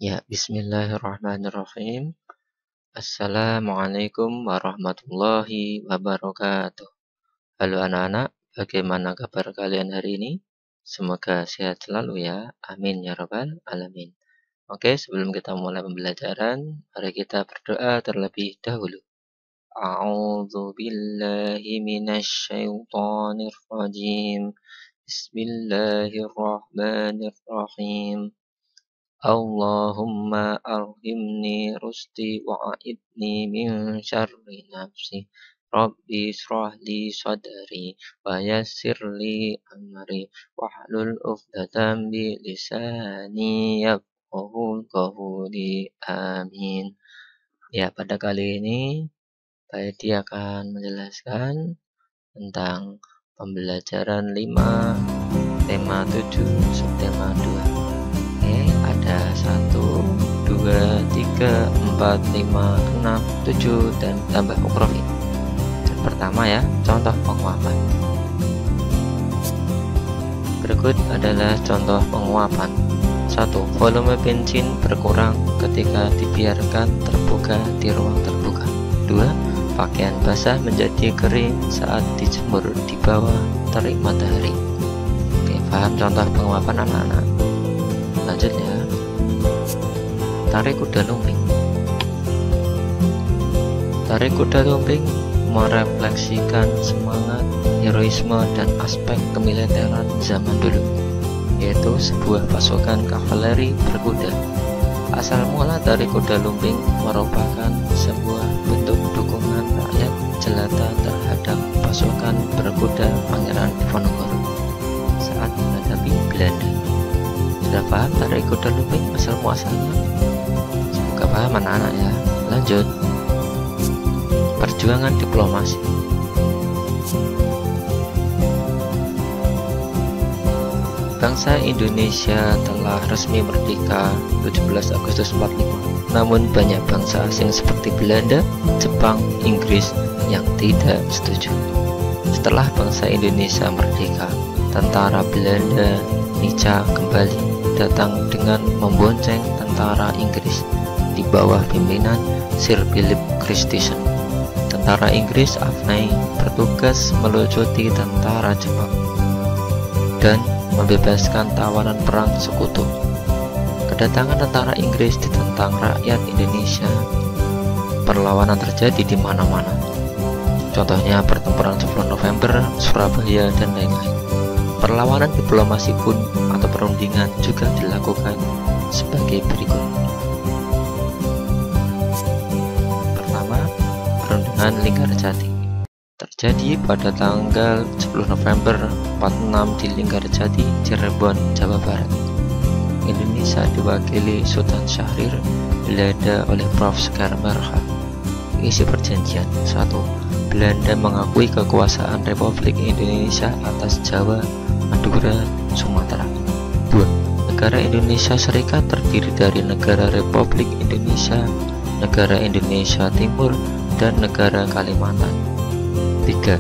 Ya, bismillahirrahmanirrahim. Assalamualaikum warahmatullahi wabarakatuh. Halo anak-anak, bagaimana kabar kalian hari ini? Semoga sehat selalu ya. Amin ya rabbal alamin. Oke, sebelum kita mulai pembelajaran, mari kita berdoa terlebih dahulu. A'udzu billahi minasy syaithanir rajim. Bismillahirrahmanirrahim. Allahumma arhimni rusdi wa'idni min syarri nafsi. Rabbi shrahli sadri wa yassirli amri wahlul 'uqdatam bi lisani yafqahu qawli. Amin. Ya, pada kali ini Pak akan menjelaskan tentang pembelajaran 5 tema 7 subtema 2. Ada 1, 2, 3, 4, 5, 6, 7 dan tambah huruf. Dan pertama ya, contoh penguapan. Berikut adalah contoh penguapan. 1. Volume bensin berkurang ketika dibiarkan terbuka di ruang terbuka. 2. Pakaian basah menjadi kering saat dijemur di bawah terik matahari. Oke, paham contoh penguapan anak-anak? Lanjut ya. Tarik kuda lumping. Tarik kuda lumping merefleksikan semangat, heroisme, dan aspek kemiliteran zaman dulu, yaitu sebuah pasukan kavaleri berkuda. Asal mula tarik kuda lumping merupakan sebuah bentuk dukungan rakyat jelata terhadap pasukan berkuda Pangeran Diponegoro saat menghadapi Belanda. Sudah paham tarik kuda lumping asal muasalnya? Semoga paham anak-anak ya. Lanjut. Perjuangan diplomasi. Bangsa Indonesia telah resmi merdeka 17 Agustus 45. Namun banyak bangsa asing seperti Belanda, Jepang, Inggris yang tidak setuju. Setelah bangsa Indonesia merdeka, tentara Belanda Nica kembali datang dengan membonceng tentara Inggris di bawah pimpinan Sir Philip Christison. Tentara Inggris Afnai bertugas melucuti tentara Jepang dan membebaskan tawanan perang sekutu. Kedatangan tentara Inggris ditentang rakyat Indonesia. Perlawanan terjadi di mana-mana. Contohnya pertempuran 10 November, Surabaya, dan lain-lain. Perlawanan diplomasi pun atau perundingan juga dilakukan sebagai berikut. Pertama, perundingan Linggarjati terjadi pada tanggal 10 November 46 di Linggarjati, Cirebon, Jawa Barat. Indonesia diwakili Sultan Syahrir, Belanda oleh Prof. Sukarmarha. Isi perjanjian. 1. Belanda mengakui kekuasaan Republik Indonesia atas Jawa, Madura, Sumatera. 2. Negara Indonesia Serikat terdiri dari Negara Republik Indonesia, Negara Indonesia Timur, dan Negara Kalimantan. 3.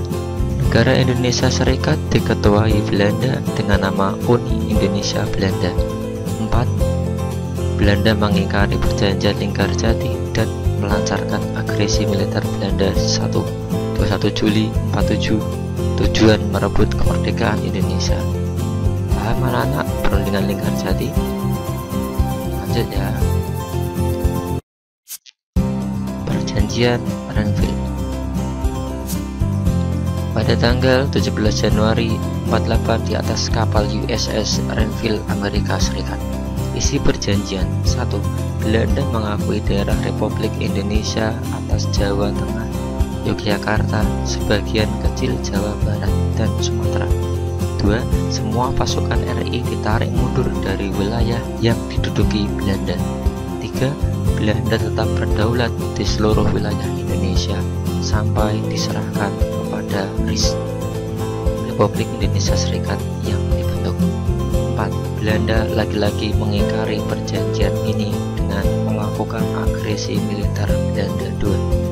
Negara Indonesia Serikat diketuai Belanda dengan nama Uni Indonesia Belanda. 4. Belanda mengingkari perjanjian Linggarjati dan melancarkan agresi militer Belanda 21 Juli 47, tujuan merebut kemerdekaan Indonesia. Paham anak-anak perundingan Linggarjati? Lanjut ya. Perjanjian Renville. Pada tanggal 17 Januari 48 di atas kapal USS Renville, Amerika Serikat. Isi perjanjian. 1. Belanda mengakui daerah Republik Indonesia atas Jawa Tengah, Yogyakarta, sebagian kecil Jawa Barat, dan Sumatera. 2. Semua pasukan RI ditarik mundur dari wilayah yang diduduki Belanda. 3. Belanda tetap berdaulat di seluruh wilayah Indonesia sampai diserahkan kepada RIS, Republik Indonesia Serikat yang dibentuk. 4. Belanda lagi-lagi mengingkari perjanjian ini dengan melakukan agresi militer Belanda 2.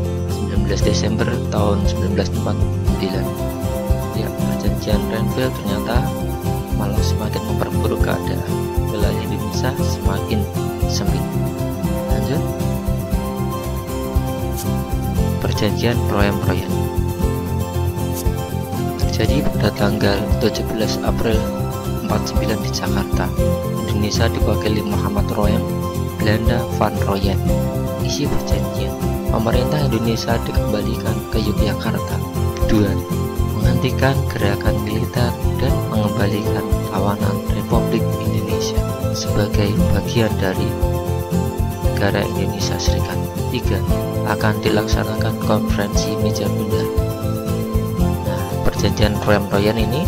19 Desember tahun 1949. Ya, perjanjian Renville ternyata malah semakin memperburuk keadaan. Wilayah Indonesia semakin sempit. Lanjut. Perjanjian Royan-Royan terjadi pada tanggal 17 April 49 di Jakarta. Indonesia diwakili Muhammad Royan, Belanda Van Royen. Isi perjanjian: pemerintah Indonesia dikembalikan ke Yogyakarta. 2. Menghentikan gerakan militer dan mengembalikan tawanan Republik Indonesia sebagai bagian dari negara Indonesia Serikat. 3. Akan dilaksanakan konferensi meja bundar. Nah, perjanjian Royan-Royan ini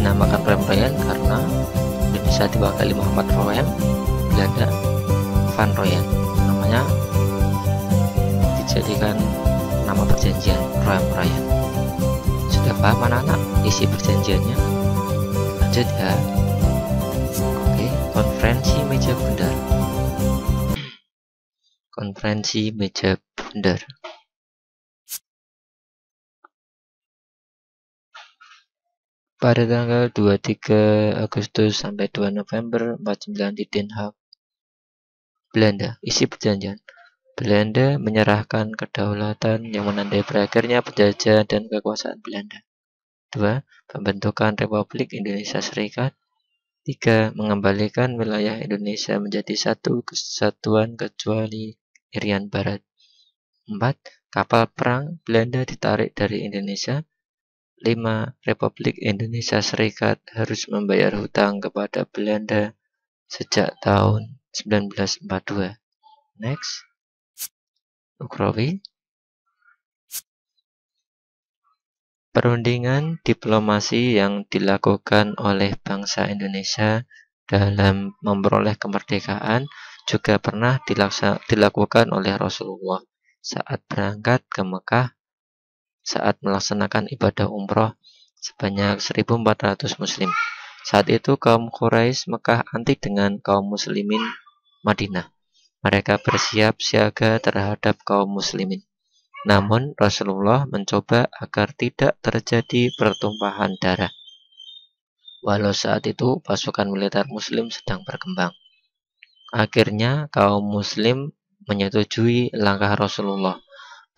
dinamakan Royan-Royan karena Indonesia diwakili Muhammad Royan, Belanda Van Royen. Namanya dijadikan nama perjanjian Royan-Royan. Sudah paham anak-anak isi perjanjiannya? Lanjut ya. Oke, konferensi meja bundar. Konferensi meja bundar. Pada tanggal 23 Agustus sampai 2 November 49 di Den Haag, Belanda. Isi perjanjian: Belanda menyerahkan kedaulatan yang menandai berakhirnya penjajahan dan kekuasaan Belanda. 2. Pembentukan Republik Indonesia Serikat. 3. Mengembalikan wilayah Indonesia menjadi satu kesatuan kecuali Irian Barat. 4. Kapal perang Belanda ditarik dari Indonesia. 5. Republik Indonesia Serikat harus membayar hutang kepada Belanda sejak tahun 1942. Next. Ukrawi. Perundingan diplomasi yang dilakukan oleh bangsa Indonesia dalam memperoleh kemerdekaan juga pernah dilakukan oleh Rasulullah saat berangkat ke Mekah saat melaksanakan ibadah umroh sebanyak 1.400 muslim. Saat itu kaum Quraisy Mekah anti dengan kaum muslimin Madinah. Mereka bersiap siaga terhadap kaum muslimin. Namun Rasulullah mencoba agar tidak terjadi pertumpahan darah. Walau saat itu pasukan militer muslim sedang berkembang. Akhirnya kaum muslim menyetujui langkah Rasulullah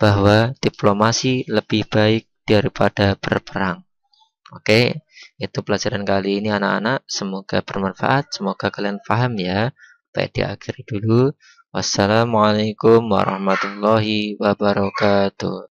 bahwa diplomasi lebih baik daripada berperang. Oke, itu pelajaran kali ini anak-anak. Semoga bermanfaat, semoga kalian paham ya. Baik, diakhiri dulu. Wassalamualaikum warahmatullahi wabarakatuh.